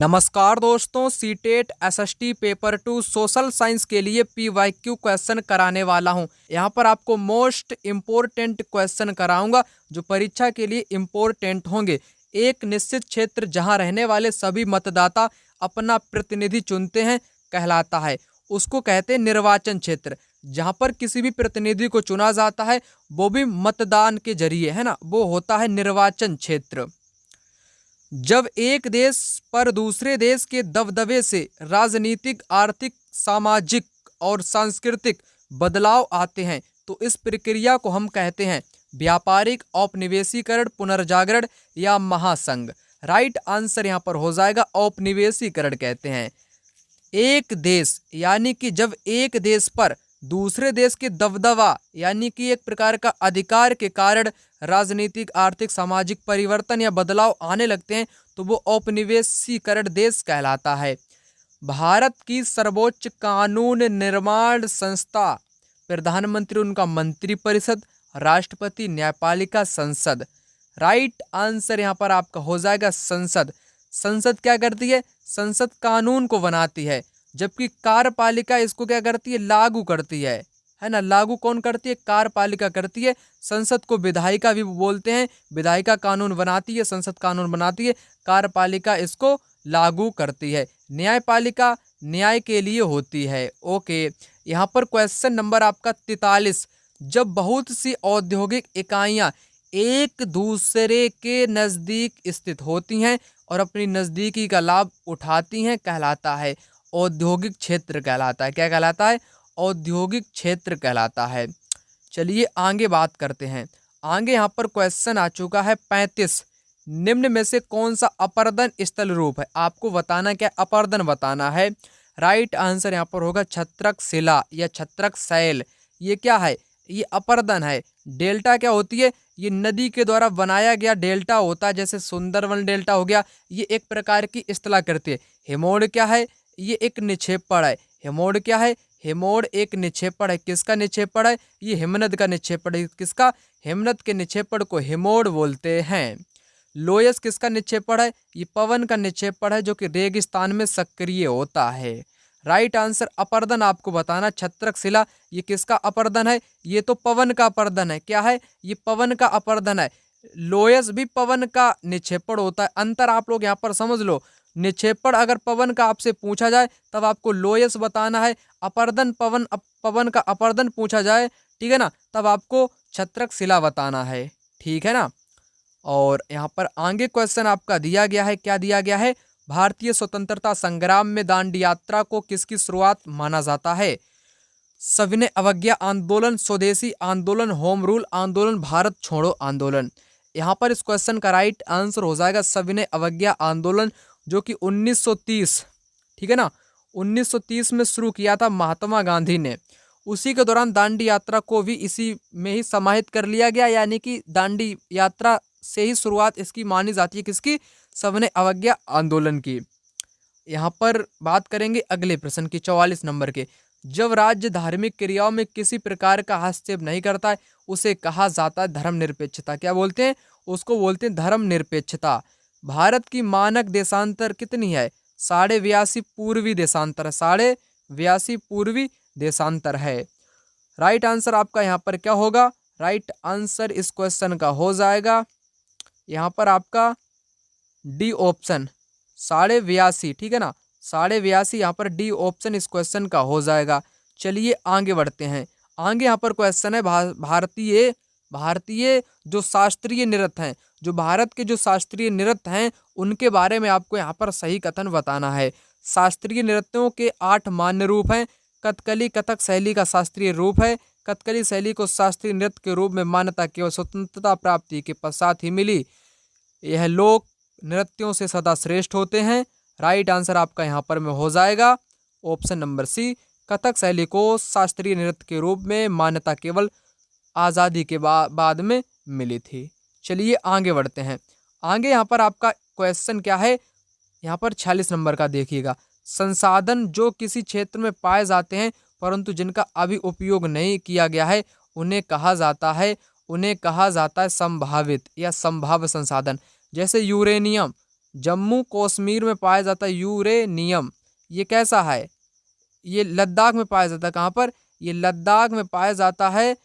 नमस्कार दोस्तों, CTET SST paper 2 social science के लिए पीवाईक्यू क्वेश्चन कराने वाला हूं। यहां पर आपको मोस्ट इम्पोर्टेंट क्वेश्चन कराऊंगा जो परीक्षा के लिए इम्पोर्टेंट होंगे। एक निश्चित क्षेत्र जहां रहने वाले सभी मतदाता अपना प्रतिनिधि चुनते हैं कहलाता है, उसको कहते हैं निर्वाचन क्षेत्र। जहां पर किसी भी प्रतिनिधि को चुना जाता है वो भी मतदान के जरिए, है ना, वो होता है निर्वाचन क्षेत्र। जब एक देश पर दूसरे देश के दबदबे से राजनीतिक, आर्थिक, सामाजिक और सांस्कृतिक बदलाव आते हैं तो इस प्रक्रिया को हम कहते हैं व्यापारिक औपनिवेशीकरण, पुनर्जागरण या महासंघ। राइट आंसर यहाँ पर हो जाएगा औपनिवेशीकरण कहते हैं। एक देश यानी कि जब एक देश पर दूसरे देश के दबदबा यानी कि एक प्रकार का अधिकार के कारण राजनीतिक, आर्थिक, सामाजिक परिवर्तन या बदलाव आने लगते हैं तो वो औपनिवेशीकरण देश कहलाता है। भारत की सर्वोच्च कानून निर्माण संस्था, प्रधानमंत्री उनका मंत्रिपरिषद, राष्ट्रपति, न्यायपालिका, संसद। राइट आंसर यहाँ पर आपका हो जाएगा संसद। संसद क्या करती है? संसद कानून को बनाती है, जबकि कार्यपालिका इसको क्या करती है? लागू करती है ना। लागू कौन करती है? कार्यपालिका करती है। संसद को विधायिका भी बोलते हैं। विधायिका कानून बनाती है, संसद कानून बनाती है, कार्यपालिका इसको लागू करती है। न्यायपालिका न्याय के लिए होती है। ओके, यहाँ पर क्वेश्चन नंबर आपका 43। जब बहुत सी औद्योगिक इकाइयाँ एक दूसरे के नज़दीक स्थित होती हैं और अपनी नज़दीकी का लाभ उठाती हैं कहलाता है औद्योगिक क्षेत्र कहलाता है। क्या कहलाता है? औद्योगिक क्षेत्र कहलाता है। चलिए आगे बात करते हैं। आगे यहाँ पर क्वेश्चन आ चुका है 35। निम्न में से कौन सा अपर्दन स्थल रूप है? आपको बताना क्या? अपर्दन बताना है। राइट आंसर यहाँ पर होगा छत्रक शिला या छत्रक शैल। ये क्या है? ये अपर्दन है। डेल्टा क्या होती है? ये नदी के द्वारा बनाया गया डेल्टा होता है, जैसे सुंदरवन डेल्टा हो गया। ये एक प्रकार की स्थलाकृति है। हिमोड़ क्या है? ये एक निक्षेपण है। हिमोड़ क्या है? हिमोड़ एक निक्षेपण है। किसका निक्षेपण है? ये हिमनद का निक्षेपण है। किसका? हिमनद के निक्षेपण को हिमोड़ बोलते हैं। लोयस किसका निक्षेपण है? ये पवन का निक्षेपण है जो कि रेगिस्तान में सक्रिय होता है। राइट आंसर अपर्दन आपको बताना छत्रक शिला। ये किसका अपर्दन है? ये तो पवन का अपर्दन है। क्या है? ये पवन का अपर्दन है। लोयस भी पवन का निक्षेपण होता है। अंतर आप लोग यहाँ पर समझ लो। निक्षेपण अगर पवन का आपसे पूछा जाए तब आपको लोयस बताना है। अपर्दन पवन का अपर्दन पूछा जाए, ठीक है ना, तब आपको छत्रक शिला बताना है। ठीक है ना। और यहाँ पर आगे क्वेश्चन आपका दिया गया है। क्या दिया गया है? भारतीय स्वतंत्रता संग्राम में दांडी यात्रा को किसकी शुरुआत माना जाता है? सविनय अवज्ञा आंदोलन, स्वदेशी आंदोलन, होम रूल आंदोलन, भारत छोड़ो आंदोलन। यहाँ पर इस क्वेश्चन का राइट आंसर हो जाएगा सविनय अवज्ञा आंदोलन, जो कि 1930, ठीक है ना, 1930 में शुरू किया था महात्मा गांधी ने। उसी के दौरान दांडी यात्रा को भी इसी में ही समाहित कर लिया गया, यानी कि दांडी यात्रा से ही शुरुआत इसकी मानी जाती है। किसकी? सविनय अवज्ञा आंदोलन की। यहाँ पर बात करेंगे अगले प्रश्न की 44 नंबर के। जब राज्य धार्मिक क्रियाओं में किसी प्रकार का हस्तक्षेप नहीं करता है उसे कहा जाता है धर्मनिरपेक्षता। क्या बोलते हैं? उसको बोलते हैं धर्मनिरपेक्षता। भारत की मानक देशांतर कितनी है? 82.5 पूर्वी देशांतर है। 82.5 पूर्वी देशांतर है। राइट आंसर आपका यहाँ पर क्या होगा? राइट आंसर इस क्वेश्चन का हो जाएगा यहाँ पर आपका डी ऑप्शन 82.5, ठीक है ना, 82.5 यहाँ पर डी ऑप्शन इस क्वेश्चन का हो जाएगा। चलिए आगे बढ़ते हैं। आगे यहाँ पर क्वेश्चन है भारतीय जो शास्त्रीय नृत्य हैं, जो भारत के जो शास्त्रीय नृत्य हैं उनके बारे में आपको यहाँ पर सही कथन बताना है। शास्त्रीय नृत्यों के 8 मान्य रूप हैं। कथकली कथक शैली का शास्त्रीय रूप है। कथकली शैली को शास्त्रीय नृत्य के रूप में मान्यता केवल स्वतंत्रता प्राप्ति के पश्चात ही मिली। यह लोक नृत्यों से सदा श्रेष्ठ होते हैं। राइट आंसर आपका यहाँ पर में हो जाएगा ऑप्शन नंबर सी। कथक शैली को शास्त्रीय नृत्य के रूप में मान्यता केवल आज़ादी के बाद में मिली थी। चलिए आगे बढ़ते हैं। आगे यहाँ पर आपका क्वेश्चन क्या है? यहाँ पर 46 नंबर का देखिएगा। संसाधन जो किसी क्षेत्र में पाए जाते हैं परंतु जिनका अभी उपयोग नहीं किया गया है उन्हें कहा जाता है संभावित या संभाव्य संसाधन। जैसे यूरेनियम, जम्मू कश्मीर में पाया जाता है यूरेनियम, ये कैसा है? ये लद्दाख में पाया जाता है। कहाँ पर? ये लद्दाख में पाया जाता है।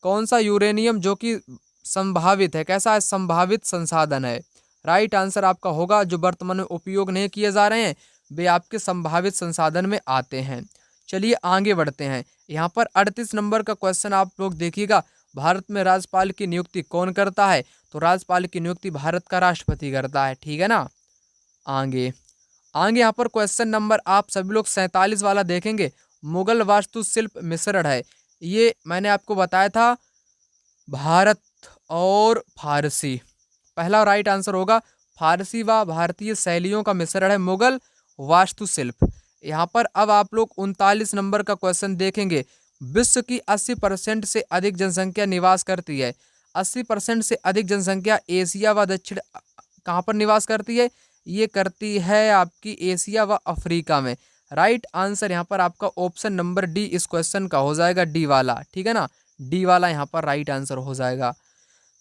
कौन सा? यूरेनियम, जो कि संभावित है। कैसा है? संभावित संसाधन है। राइट आंसर आपका होगा जो वर्तमान में उपयोग नहीं किए जा रहे हैं वे आपके संभावित संसाधन में आते हैं। चलिए आगे बढ़ते हैं। यहाँ पर 38 नंबर का क्वेश्चन आप लोग देखिएगा। भारत में राज्यपाल की नियुक्ति कौन करता है? तो राज्यपाल की नियुक्ति भारत का राष्ट्रपति करता है। ठीक है ना। आगे यहाँ पर क्वेश्चन नंबर आप सभी लोग 47 वाला देखेंगे। मुगल वास्तुशिल्प मिश्रण है। ये मैंने आपको बताया था भारत और फारसी। पहला राइट आंसर होगा फारसी व भारतीय शैलियों का मिश्रण है मुगल वास्तुशिल्प। यहाँ पर अब आप लोग 39 नंबर का क्वेश्चन देखेंगे। विश्व की 80% से अधिक जनसंख्या निवास करती है। 80% से अधिक जनसंख्या एशिया व दक्षिण कहाँ पर निवास करती है? ये करती है आपकी एशिया व अफ्रीका में। राइट आंसर यहाँ पर आपका ऑप्शन नंबर डी इस क्वेश्चन का हो जाएगा, डी वाला। ठीक है ना, डी वाला यहाँ पर राइट आंसर हो जाएगा।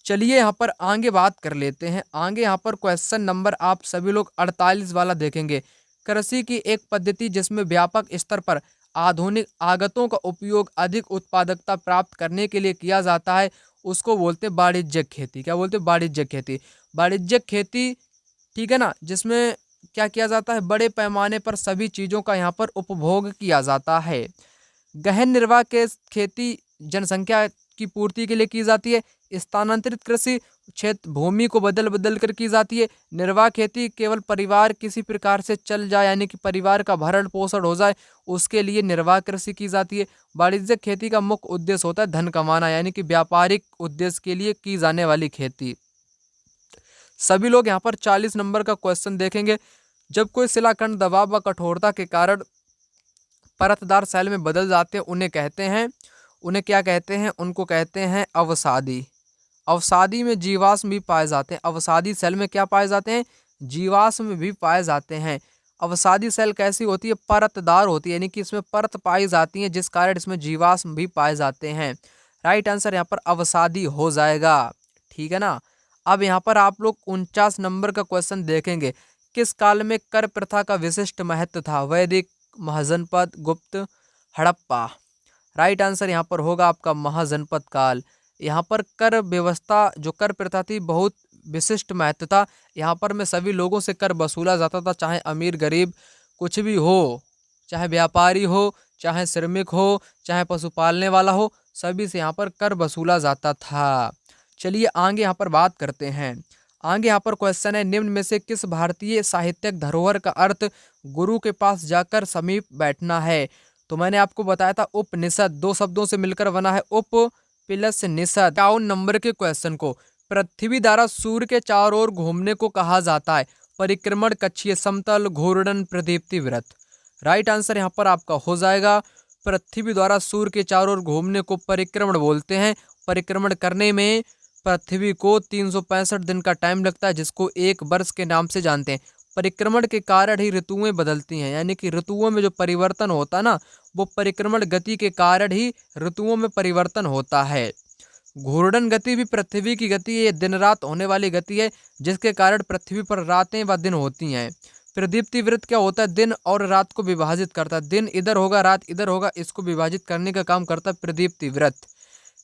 चलिए यहाँ पर आगे बात कर लेते हैं। आगे यहाँ पर क्वेश्चन नंबर आप सभी लोग 48 वाला देखेंगे। कृषि की एक पद्धति जिसमें व्यापक स्तर पर आधुनिक आगतों का उपयोग अधिक उत्पादकता प्राप्त करने के लिए किया जाता है उसको बोलते हैं वाणिज्यिक खेती। क्या बोलते हैं? वाणिज्यिक खेती। वाणिज्यिक खेती, ठीक है ना, जिसमें क्या किया जाता है? बड़े पैमाने पर सभी चीज़ों का यहाँ पर उपभोग किया जाता है। गहन निर्वाह के खेती जनसंख्या की पूर्ति के लिए की जाती है। स्थानांतरित कृषि क्षेत्र भूमि को बदल बदल कर की जाती है। निर्वाह खेती केवल परिवार किसी प्रकार से चल जाए, यानी कि परिवार का भरण पोषण हो जाए, उसके लिए निर्वाह कृषि की जाती है। वाणिज्यिक खेती का मुख्य उद्देश्य होता है धन कमाना, यानी कि व्यापारिक उद्देश्य के लिए की जाने वाली खेती। सभी लोग यहाँ पर 40 नंबर का क्वेश्चन देखेंगे। जब कोई शिलाखंड दबाव व कठोरता के कारण परतदार शैल में बदल जाते हैं उन्हें क्या कहते हैं? उनको कहते हैं अवसादी। अवसादी में जीवाश्म भी पाए जाते हैं। अवसादी सेल में क्या पाए जाते हैं? जीवाश्म भी पाए जाते हैं। अवसादी सेल कैसी होती है? परतदार होती है, यानी कि इसमें परत पाई जाती है जिस कारण इसमें जीवाश्म भी पाए जाते हैं। राइट आंसर यहाँ पर अवसादी हो जाएगा। ठीक है ना। अब यहाँ पर आप लोग 49 नंबर का क्वेश्चन देखेंगे। किस काल में कर प्रथा का विशिष्ट महत्व था? वैदिक, महाजनपद, गुप्त, हड़प्पा। राइट आंसर यहाँ पर होगा आपका महाजनपद काल। यहाँ पर कर व्यवस्था, जो कर प्रथा थी, बहुत विशिष्ट महत्व था। यहाँ पर में सभी लोगों से कर वसूला जाता था, चाहे अमीर गरीब कुछ भी हो, चाहे व्यापारी हो, चाहे श्रमिक हो, चाहे पशु पालने वाला हो, सभी से यहाँ पर कर वसूला जाता था। चलिए आगे यहाँ पर बात करते हैं। आगे यहाँ पर क्वेश्चन है, निम्न में से किस भारतीय साहित्यिक धरोहर का अर्थ गुरु के पास जाकर समीप बैठना है? तो मैंने आपको बताया था उपनिषद, दो शब्दों से मिलकर बना है उप प्लस निषद। 51 नंबर के क्वेश्चन को पृथ्वी द्वारा सूर्य के चारों ओर घूमने को कहा जाता है? परिक्रमण, कक्षीय समतल, घूर्णन, प्रदीप्ति व्रत। राइट आंसर यहाँ पर आपका हो जाएगा पृथ्वी द्वारा सूर्य के चारों ओर घूमने को परिक्रमण बोलते हैं। परिक्रमण करने में पृथ्वी को 365 दिन का टाइम लगता है, जिसको एक वर्ष के नाम से जानते हैं। परिक्रमण के कारण ही ऋतुएं बदलती हैं, यानी कि ऋतुओं में जो परिवर्तन होता है ना, वो परिक्रमण गति के कारण ही ऋतुओं में परिवर्तन होता है। घूर्णन गति भी पृथ्वी की गति है, ये दिन रात होने वाली गति है, जिसके कारण पृथ्वी पर रातें व दिन होती हैं। प्रदीप्ति व्रत क्या होता है? दिन और रात को विभाजित करता है। दिन इधर होगा, रात इधर होगा, इसको विभाजित करने का काम करता है प्रदीप्ति व्रत।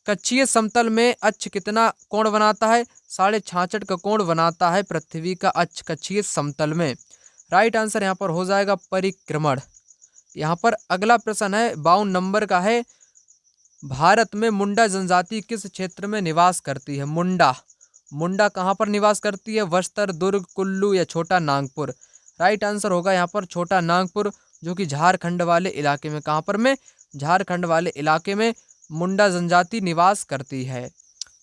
कक्षीय समतल में अक्ष कितना कोण बनाता है? 66.5 का कोण बनाता है पृथ्वी का अक्ष कक्षीय समतल में। राइट आंसर यहाँ पर हो जाएगा परिक्रमण। यहाँ पर अगला प्रश्न है 52 नंबर का है, भारत में मुंडा जनजाति किस क्षेत्र में निवास करती है? मुंडा कहाँ पर निवास करती है? बस्तर, दुर्ग, कुल्लू या छोटा नागपुर। राइट आंसर होगा यहाँ पर छोटा नागपुर, जो कि झारखंड वाले इलाके में, कहाँ पर में? झारखंड वाले इलाके में मुंडा जनजाति निवास करती है।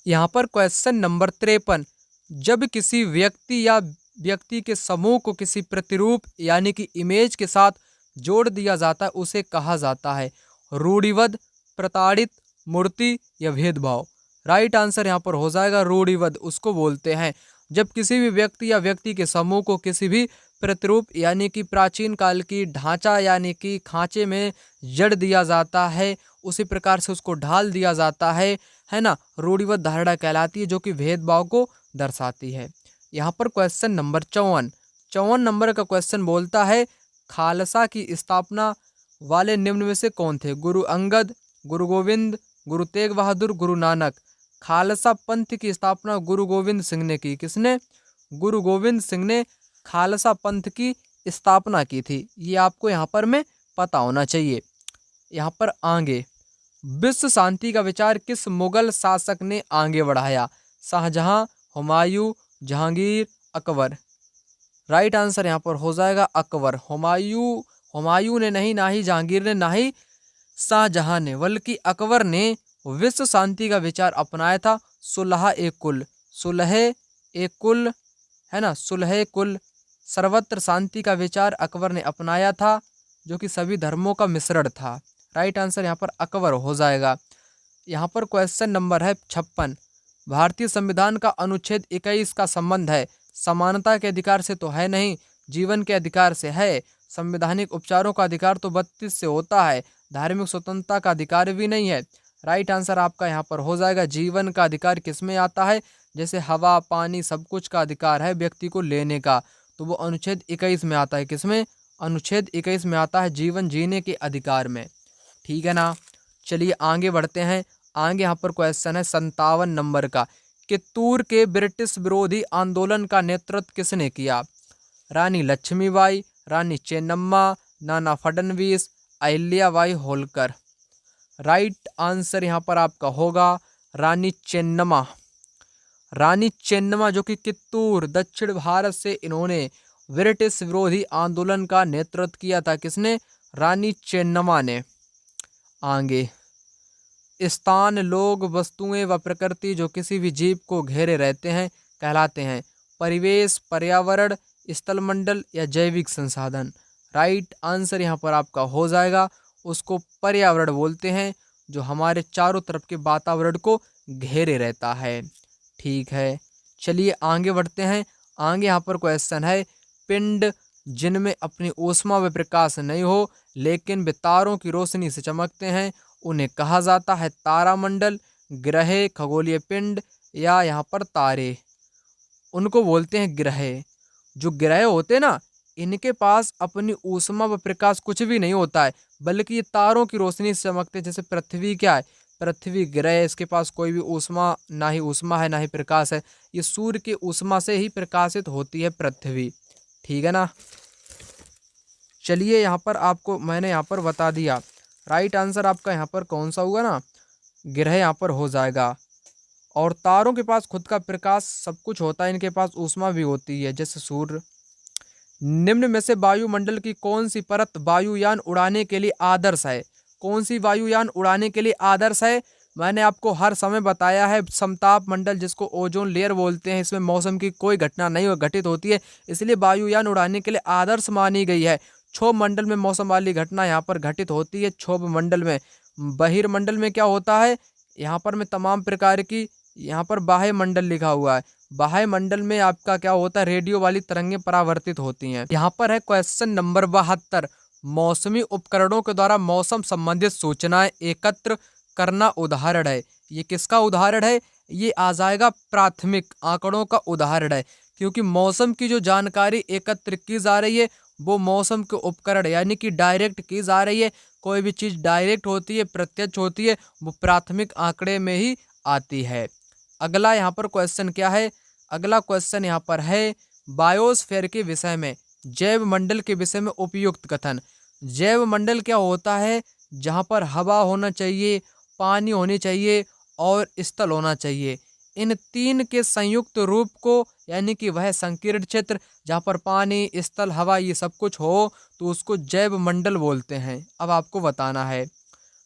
यहाँ पर क्वेश्चन नंबर 53, जब किसी व्यक्ति या व्यक्ति के समूह को किसी प्रतिरूप यानी कि इमेज के साथ जोड़ दिया जाता है उसे कहा जाता है? रूढ़िवाद, प्रताड़ित, मूर्ति या भेदभाव। राइट आंसर यहाँ पर हो जाएगा रूढ़िवाद, उसको बोलते हैं। जब किसी भी व्यक्ति या व्यक्ति के समूह को किसी भी प्रतिरूप यानी कि प्राचीन काल की ढांचा यानी कि खांचे में जड़ दिया जाता है, उसी प्रकार से उसको ढाल दिया जाता है ना, रूढ़िवाद धारणा कहलाती है, जो कि भेदभाव को दर्शाती है। यहाँ पर क्वेश्चन नंबर 54, 54 नंबर का क्वेश्चन बोलता है खालसा की स्थापना वाले निम्न में से कौन थे? गुरु अंगद, गुरु गोविंद, गुरु तेग बहादुर, गुरु नानक। खालसा पंथ की स्थापना गुरु गोविंद सिंह ने की। किसने? गुरु गोविंद सिंह ने खालसा पंथ की स्थापना की थी। ये आपको यहाँ पर में पता होना चाहिए। यहाँ पर आगे विश्व शांति का विचार किस मुगल शासक ने आगे बढ़ाया? शाहजहां, हुमायूं, जहांगीर, अकबर। राइट आंसर यहाँ पर हो जाएगा अकबर। हुमायूं ने नहीं, ना ही जहांगीर ने, ना ही शाहजहां ने, बल्कि अकबर ने विश्व शांति का विचार अपनाया था। सुलह-ए-कुल है ना, सुलह-ए-कुल, सर्वत्र शांति का विचार अकबर ने अपनाया था, जो कि सभी धर्मों का मिश्रण था। राइट आंसर यहाँ पर अकबर हो जाएगा। यहाँ पर क्वेश्चन नंबर है 56। भारतीय संविधान का अनुच्छेद 21 का संबंध है समानता के अधिकार से तो है नहीं, जीवन के अधिकार से है। संवैधानिक उपचारों का अधिकार तो 32 से होता है, धार्मिक स्वतंत्रता का अधिकार भी नहीं है। राइट आंसर आपका यहाँ पर हो जाएगा जीवन का अधिकार। किस में आता है? जैसे हवा, पानी, सब कुछ का अधिकार है व्यक्ति को लेने का, तो वो अनुच्छेद 21 में आता है। किसमें? अनुच्छेद 21 में आता है, जीवन जीने के अधिकार में। ठीक है ना। चलिए आगे बढ़ते हैं। आगे यहाँ पर क्वेश्चन है 57 नंबर का। कित्तूर के ब्रिटिश विरोधी आंदोलन का नेतृत्व किसने किया? रानी लक्ष्मीबाई, रानी चेन्नम्मा, नाना फडणवीस, अहिल्याबाई होलकर। राइट आंसर यहाँ पर आपका होगा रानी चेन्नम्मा। रानी चेन्नम्मा जो कि कित्तूर दक्षिण भारत से इन्होंने ब्रिटिश विरोधी आंदोलन का नेतृत्व किया था। किसने? रानी चेन्नम्मा ने। आगे स्थान, लोग, वस्तुएं व प्रकृति जो किसी भी जीव को घेरे रहते हैं कहलाते हैं परिवेश, पर्यावरण, स्थलमंडल या जैविक संसाधन। राइट आंसर यहाँ पर आपका हो जाएगा, उसको पर्यावरण बोलते हैं, जो हमारे चारों तरफ के वातावरण को घेरे रहता है। ठीक है, चलिए आगे बढ़ते हैं। आगे यहाँ पर क्वेश्चन है पिंड जिनमें अपनी ऊष्मा व प्रकाश नहीं हो लेकिन वे तारों की रोशनी से चमकते हैं, उन्हें कहा जाता है तारामंडल, ग्रह, खगोलीय पिंड या यहाँ पर तारे। उनको बोलते हैं ग्रह। जो ग्रह होते हैं ना, इनके पास अपनी ऊष्मा व प्रकाश कुछ भी नहीं होता है, बल्कि ये तारों की रोशनी से चमकते हैं। जैसे पृथ्वी क्या है? पृथ्वी ग्रह, इसके पास कोई भी ऊष्मा, ना ही ऊष्मा है ना ही प्रकाश है। ये सूर्य की ऊष्मा से ही प्रकाशित होती है पृथ्वी। ठीक है ना। चलिए यहाँ पर आपको मैंने यहाँ पर बता दिया। राइट आंसर आपका यहाँ पर कौन सा होगा ना? ग्रह यहाँ पर हो जाएगा। और तारों के पास खुद का प्रकाश सब कुछ होता है, इनके पास ऊष्मा भी होती है जैसे सूर्य। निम्न में से वायुमंडल की कौन सी परत वायुयान उड़ाने के लिए आदर्श है? कौन सी वायुयान उड़ाने के लिए आदर्श है? मैंने आपको हर समय बताया है, समताप मंडल जिसको ओजोन लेयर बोलते हैं, इसमें मौसम की कोई घटना नहीं घटित होती है, इसलिए वायुयान उड़ाने के लिए आदर्श मानी गई है। क्षोभ मंडल में मौसम वाली घटना यहाँ पर घटित होती है। क्षोभ मंडल में, बहिर्मंडल में क्या होता है? यहाँ पर में तमाम प्रकार की, यहाँ पर बाह्य मंडल लिखा हुआ है, बाह्य मंडल में आपका क्या होता है? रेडियो वाली तरंगें परावर्तित होती हैं। यहाँ पर है क्वेश्चन नंबर 72। मौसमी उपकरणों के द्वारा मौसम संबंधित सूचनाएं एकत्र करना उदाहरण है। ये किसका उदाहरण है? ये आ जाएगा प्राथमिक आंकड़ों का उदाहरण है, क्योंकि मौसम की जो जानकारी एकत्र की जा रही है वो मौसम के उपकरण यानी कि डायरेक्ट की जा रही है। कोई भी चीज़ डायरेक्ट होती है, प्रत्यक्ष होती है, वो प्राथमिक आंकड़े में ही आती है। अगला यहाँ पर क्वेश्चन क्या है? अगला क्वेश्चन यहाँ पर है बायोस्फीयर के विषय में, जैव मंडल के विषय में उपयुक्त कथन। जैव मंडल क्या होता है? जहाँ पर हवा होना चाहिए, पानी होनी चाहिए और स्थल होना चाहिए। इन तीन के संयुक्त रूप को यानी कि वह संकीर्ण क्षेत्र जहाँ पर पानी, स्थल, हवा ये सब कुछ हो तो उसको जैव मंडल बोलते हैं। अब आपको बताना है।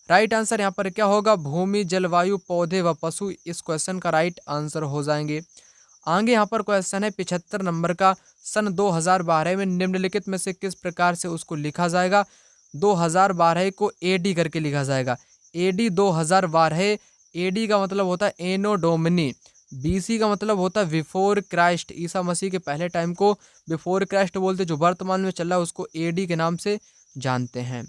राइट आंसर यहाँ पर क्या होगा? भूमि, जलवायु, पौधे व पशु इस क्वेश्चन का राइट आंसर हो जाएंगे। आगे यहाँ पर क्वेश्चन है 75 नंबर का। सन 2012 में निम्नलिखित में से किस प्रकार से उसको लिखा जाएगा? 2012 को एडी करके लिखा जाएगा। एडी 2012, एडी का मतलब होता है एनो डोमिनी, बीसी का मतलब होता है बिफोर क्राइस्ट, ईसा मसीह के पहले टाइम को बिफोर क्राइस्ट बोलते, जो वर्तमान में चल रहा है उसको एडी के नाम से जानते हैं।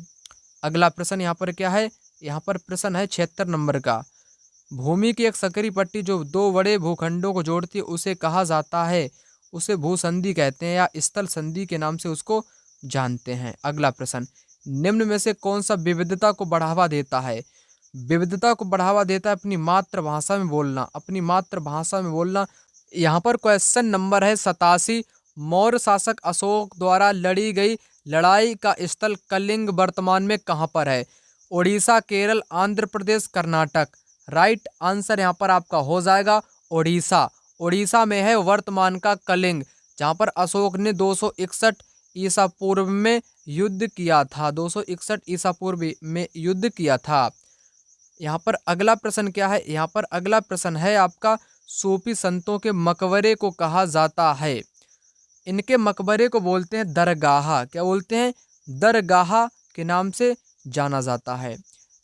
अगला प्रश्न यहाँ पर क्या है? यहाँ पर प्रश्न है 76 नंबर का। भूमि की एक संकरी पट्टी जो दो बड़े भूखंडों को जोड़ती है उसे कहा जाता है। उसे भूसंधि कहते हैं या स्थल संधि के नाम से उसको जानते हैं। अगला प्रश्न, निम्न में से कौन सा विविधता को बढ़ावा देता है? विविधता को बढ़ावा देता है अपनी मातृभाषा में बोलना, अपनी मातृभाषा में बोलना। यहाँ पर क्वेश्चन नंबर है 87। मौर्य शासक अशोक द्वारा लड़ी गई लड़ाई का स्थल कलिंग वर्तमान में कहाँ पर है? उड़ीसा, केरल, आंध्र प्रदेश, कर्नाटक। राइट आंसर यहाँ पर आपका हो जाएगा उड़ीसा। उड़ीसा में है वर्तमान का कलिंग, जहाँ पर अशोक ने 261 ईसा पूर्व में युद्ध किया था। 261 ईसा पूर्व में युद्ध किया था। यहाँ पर अगला प्रश्न क्या है? यहाँ पर अगला प्रश्न है आपका, सूफी संतों के मकबरे को कहा जाता है? इनके मकबरे को बोलते हैं दरगाह। क्या बोलते हैं? दरगाह के नाम से जाना जाता है।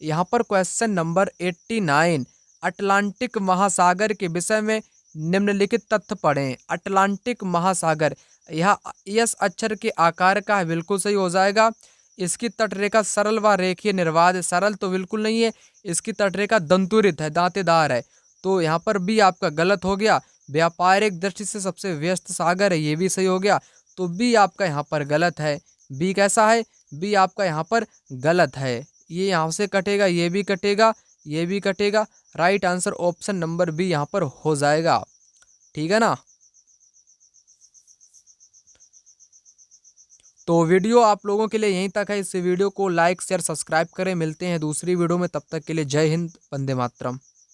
यहाँ पर क्वेश्चन नंबर 89, अटलांटिक महासागर के विषय में निम्नलिखित तथ्य पढ़ें। अटलांटिक महासागर यह एस अक्षर के आकार का है, बिल्कुल सही हो जाएगा। इसकी तटरेखा सरल व रेखीय निर्वात है। सरल तो बिल्कुल नहीं है, इसकी तटरेखा दंतुरित है, दांतेदार है, तो यहाँ पर भी आपका गलत हो गया। व्यापारिक दृष्टि से सबसे व्यस्त सागर है, ये भी सही हो गया, तो बी आपका यहाँ पर गलत है। बी कैसा है? बी आपका यहाँ पर गलत है। ये यहाँ से कटेगा, ये भी कटेगा, ये भी कटेगा। Right answer option number B यहाँ पर हो जाएगा। ठीक है ना? तो वीडियो आप लोगों के लिए यहीं तक है। इस वीडियो को लाइक शेयर सब्सक्राइब करें। मिलते हैं दूसरी वीडियो में, तब तक के लिए जय हिंद, वंदे मातरम।